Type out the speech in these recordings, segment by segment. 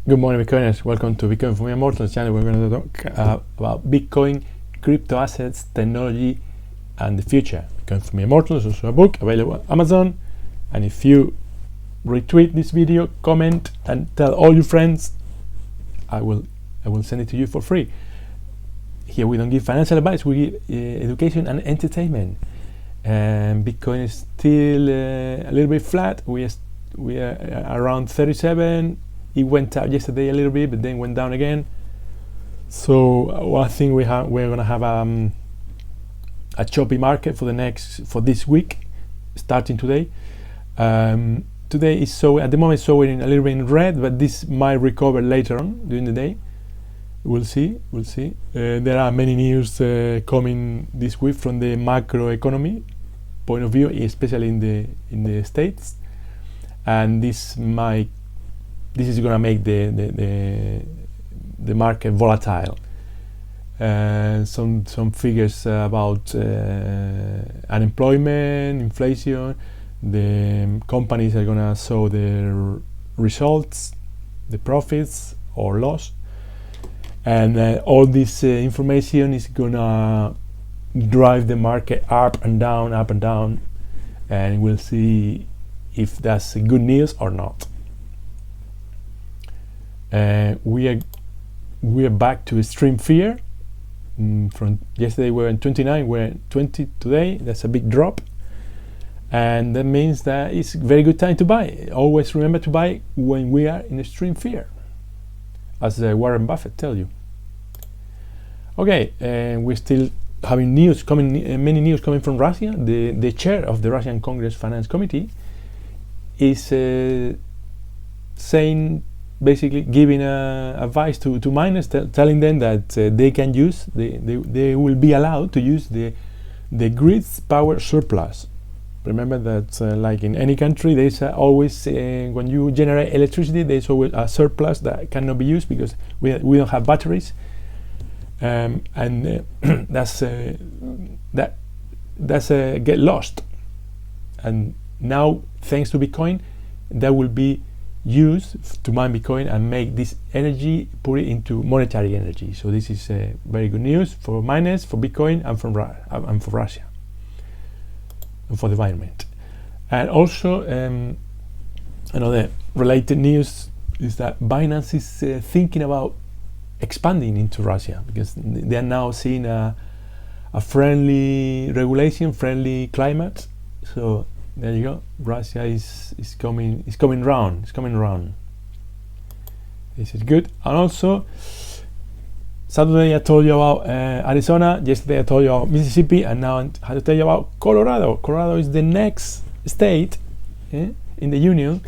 Good morning, Bitcoiners. Welcome to Bitcoin for Me Immortals channel. We're going to talk about Bitcoin, crypto assets, technology, and the future. Bitcoin for Me Immortals is also a book available on Amazon. And if you retweet this video, comment, and tell all your friends, I will send it to you for free. Here we don't give financial advice; we give education and entertainment. And Bitcoin is still a little bit flat. We are around 37. It went up yesterday a little bit, but then went down again. So I think we're going to have a choppy market for this week, starting today. Today is at the moment showing a little bit in red, but this might recover later on during the day. We'll see. There are many news coming this week from the macroeconomy point of view, especially in the States, and this is going to make the market volatile. Some figures about unemployment, inflation. The companies are going to show their results, the profits or loss, and all this information is going to drive the market up and down, and we'll see if that's good news or not. We are back to extreme fear. From yesterday we were in 29, we're at 20 today. That's a big drop, and that means that it's a very good time to buy. Always remember to buy when we are in extreme fear, as Warren Buffett tells you. Okay, we're still having news coming, many news coming from Russia. The chair of the Russian Congress Finance Committee is saying, basically giving advice to miners, telling them that they will be allowed to use the grid's power surplus. Remember that like in any country, there's always when you generate electricity, there's always a surplus that cannot be used because we don't have batteries, and that's get lost. And now, thanks to Bitcoin, that will be used to mine Bitcoin and make this energy, put it into monetary energy. So this is very good news for miners, for Bitcoin, and for Russia, and for the environment. And also another related news is that Binance is thinking about expanding into Russia, because they are now seeing a friendly regulation, friendly climate. So there you go. Russia is coming round. This is good. And also, Saturday I told you about Arizona. Yesterday I told you about Mississippi, and now I have to tell you about Colorado. Colorado is the next state in the union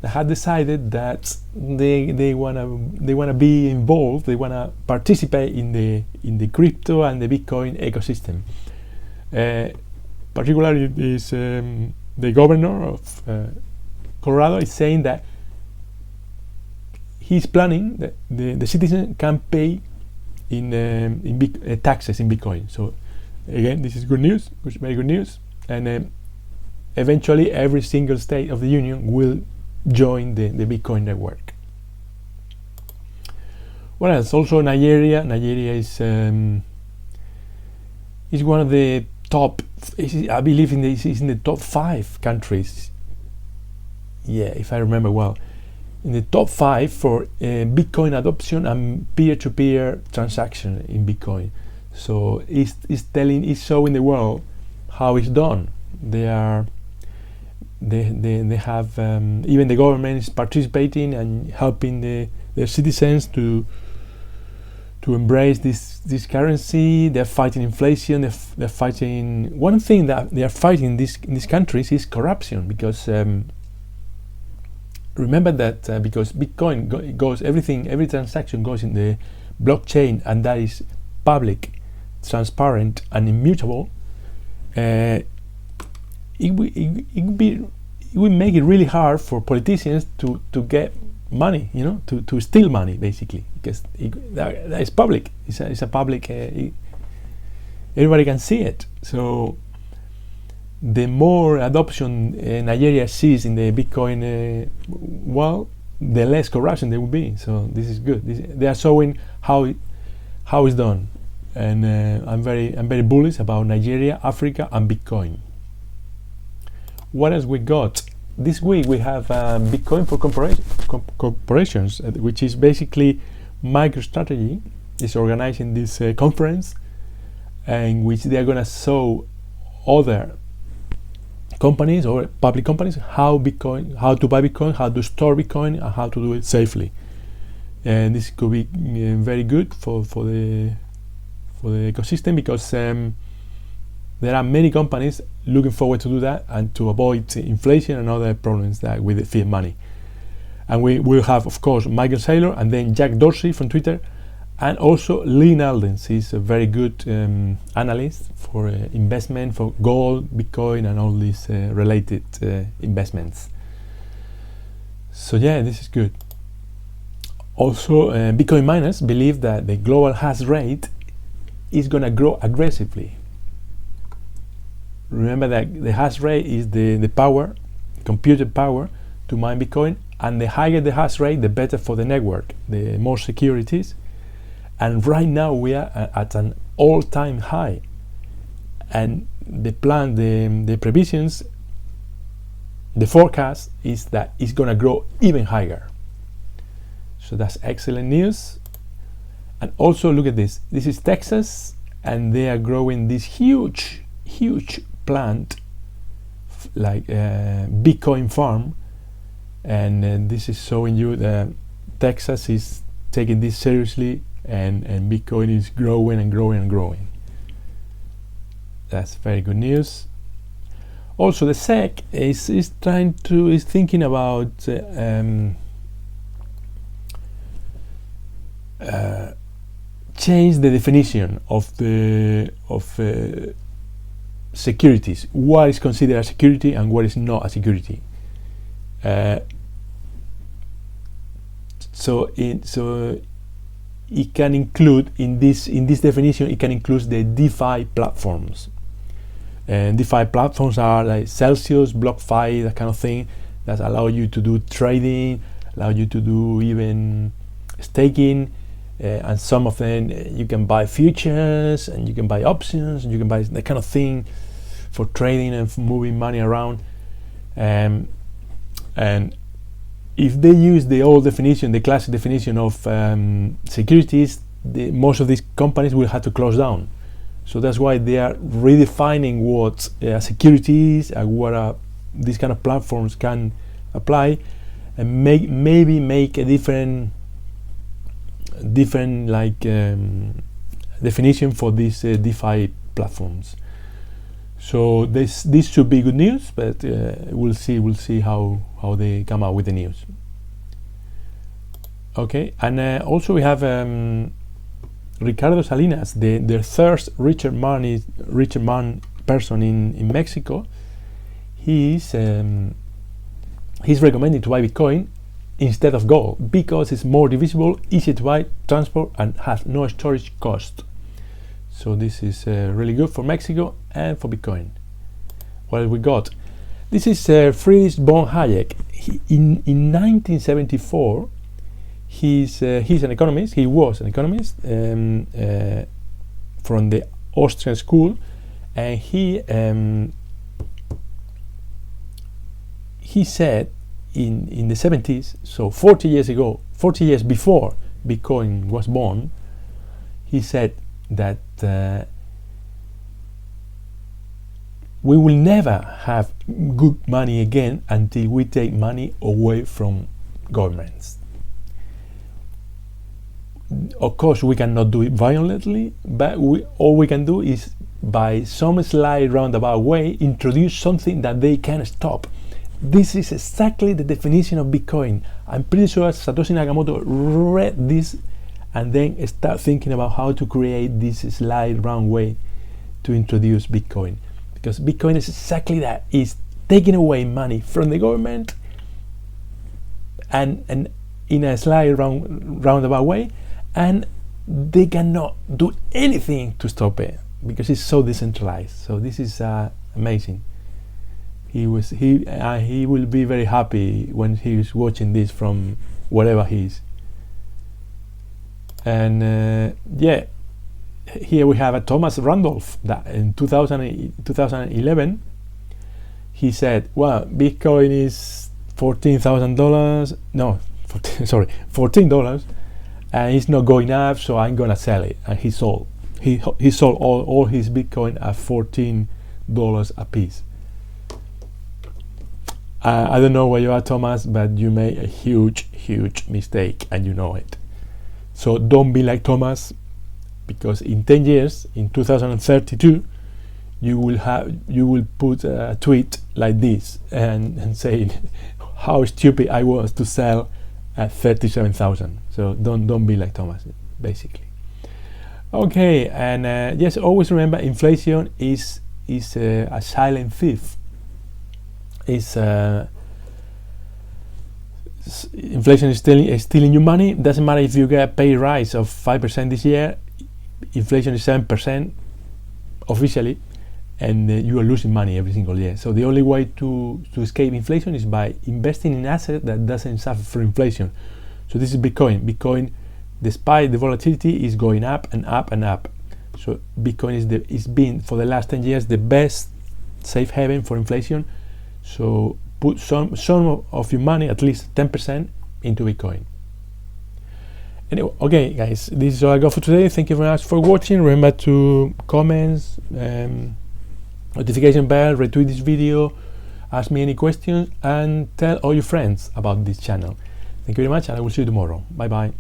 that had decided that they wanna be involved. They wanna participate in the crypto and the Bitcoin ecosystem. Particularly is the governor of Colorado is saying that he's planning that the citizen can pay in taxes in Bitcoin. So again, this is good news, very good news, and eventually every single state of the union will join the Bitcoin network. What else? Also Nigeria is one of the top, I believe is in the top 5 countries. Yeah, if I remember well, in the top 5 for Bitcoin adoption and peer-to-peer transaction in Bitcoin. So it's showing the world how it's done. They have even the government is participating and helping their citizens to embrace this currency. They're fighting inflation. They're fighting. One thing that they are fighting in these countries is corruption, because remember that because Bitcoin goes, every transaction goes in the blockchain, and that is public, transparent, and immutable. It will make it really hard for politicians to get money, to steal money, basically, because that is public. It's a public. Everybody can see it. So the more adoption Nigeria sees in the Bitcoin world, the less corruption there will be. So this is good. They are showing how it's done, and I'm very bullish about Nigeria, Africa, and Bitcoin. What else we got? This week we have Bitcoin for corporations, which is basically MicroStrategy is organizing this conference, in which they are going to show other companies or public companies how to buy Bitcoin, how to store Bitcoin, and how to do it safely. And this could be very good for the ecosystem, because there are many companies looking forward to do that and to avoid inflation and other problems that with the fiat money. And we will have, of course, Michael Saylor, and then Jack Dorsey from Twitter, and also Lee Naldens. He's a very good analyst for investment, for gold, Bitcoin, and all these related investments. So yeah, this is good. Also, Bitcoin miners believe that the global hash rate is going to grow aggressively. Remember that the hash rate is the power, computed power, to mine Bitcoin, and the higher the hash rate, the better for the network, the more secure it is. And right now we are at an all-time high, and the previsions, the forecast is that it's going to grow even higher. So that's excellent news. And also look at this. This is Texas, and they are growing this huge plant, like Bitcoin farm, and this is showing you that Texas is taking this seriously, and Bitcoin is growing and growing and growing. That's very good news. Also, the SEC is thinking about change the definition of securities. What is considered a security and what is not a security. So it can include in this definition, it can include the DeFi platforms. And DeFi platforms are like Celsius, BlockFi, that kind of thing, that allow you to do trading, allow you to do even staking, and some of them you can buy futures, and you can buy options, and you can buy that kind of thing for trading and for moving money around. And if they use the old definition, the classic definition of securities, most of these companies will have to close down. So that's why they are redefining what security is and what these kind of platforms can apply, and maybe make a different like definition for these DeFi platforms. So this should be good news, but we'll see how they come out with the news. Okay, and also we have Ricardo Salinas, the third richest man person in Mexico. He's recommending to buy Bitcoin instead of gold because it's more divisible, easy to buy, transport, and has no storage cost. So this is really good for Mexico and for Bitcoin. What we got? This is Friedrich von Hayek. In 1974, he's an economist. He was an economist from the Austrian school, and he said in the 70s, so 40 years ago, 40 years before Bitcoin was born, he said that we will never have good money again until we take money away from governments. Of course, we cannot do it violently, but all we can do is, by some slight roundabout way, introduce something that they can stop. This is exactly the definition of Bitcoin. I'm pretty sure Satoshi Nakamoto read this and then start thinking about how to create this slight round way to introduce Bitcoin. Because Bitcoin is exactly that. It's taking away money from the government and in a slight roundabout way, and they cannot do anything to stop it because it's so decentralized. So this is amazing. he will be very happy when he's watching this from wherever he is. And yeah, here we have a Thomas Randolph that in 2011 he said, well, Bitcoin is $14,000, no, $14, and it's not going up, so I'm gonna sell it. And he sold all his Bitcoin at $14 a piece. I don't know where you are, Thomas, but you made a huge mistake, and you know it. So don't be like Thomas, because in 10 years, in 2032, you will put a tweet like this and saying how stupid I was to sell at 37,000. So don't be like Thomas, basically. Okay, and yes, always remember, inflation is a silent thief. Inflation is stealing your money. Doesn't matter if you get a pay rise of 5% this year. Inflation is 7% officially, and you are losing money every single year. So the only way to escape inflation is by investing in assets that doesn't suffer from inflation. So this is Bitcoin. Bitcoin, despite the volatility, is going up and up and up. So Bitcoin is been for the last 10 years the best safe haven for inflation. So put some of your money, at least 10%, into Bitcoin. Anyway, okay guys, this is all I got for today. Thank you very much for watching. Remember to comments, notification bell, retweet this video, ask me any questions, and tell all your friends about this channel. Thank you very much, and I will see you tomorrow. Bye bye.